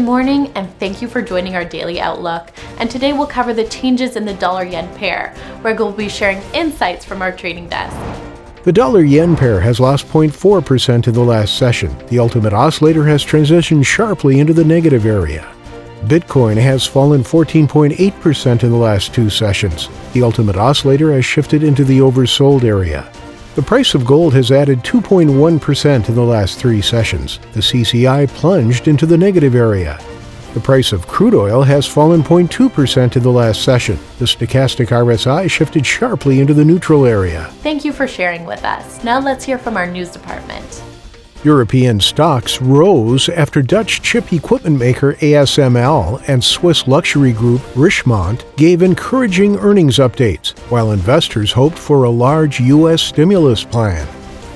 morning, and thank you for joining our daily outlook. And today we'll cover the changes in the dollar-yen pair, where we'll be sharing insights from our trading desk. The dollar-yen pair has lost 0.4% in the last session. The ultimate oscillator has transitioned sharply into the negative area. Bitcoin has fallen 14.8% in the last two sessions. The ultimate oscillator has shifted into the oversold area. The price of gold has added 2.1% in the last three sessions. The CCI plunged into the negative area. The price of crude oil has fallen 0.2% in the last session. The stochastic RSI shifted sharply into the neutral area. Thank you for sharing with us. Now let's hear from our news department. European stocks rose after Dutch chip equipment maker ASML and Swiss luxury group Richemont gave encouraging earnings updates, while investors hoped for a large U.S. stimulus plan.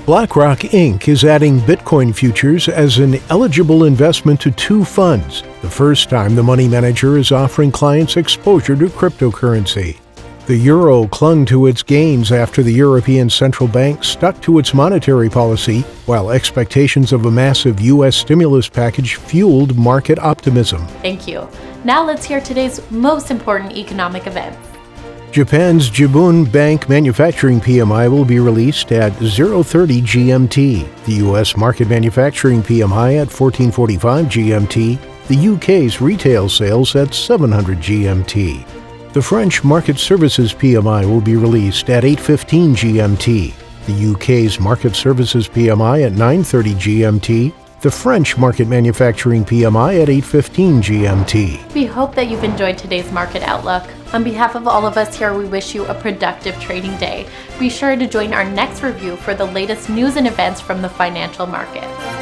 BlackRock Inc. is adding Bitcoin futures as an eligible investment to two funds, the first time the money manager is offering clients exposure to cryptocurrency. The euro clung to its gains after the European Central Bank stuck to its monetary policy, while expectations of a massive U.S. stimulus package fueled market optimism. Thank you. Now let's hear today's most important economic events. Japan's Jibun Bank Manufacturing PMI will be released at 0:30 GMT, the U.S. Market Manufacturing PMI at 14:45 GMT, the UK's retail sales at 700 GMT. The French Market Services PMI will be released at 8:15 GMT, the UK's Market Services PMI at 9:30 GMT, the French Market Manufacturing PMI at 8:15 GMT. We hope that you've enjoyed today's market outlook. On behalf of all of us here, we wish you a productive trading day. Be sure to join our next review for the latest news and events from the financial markets.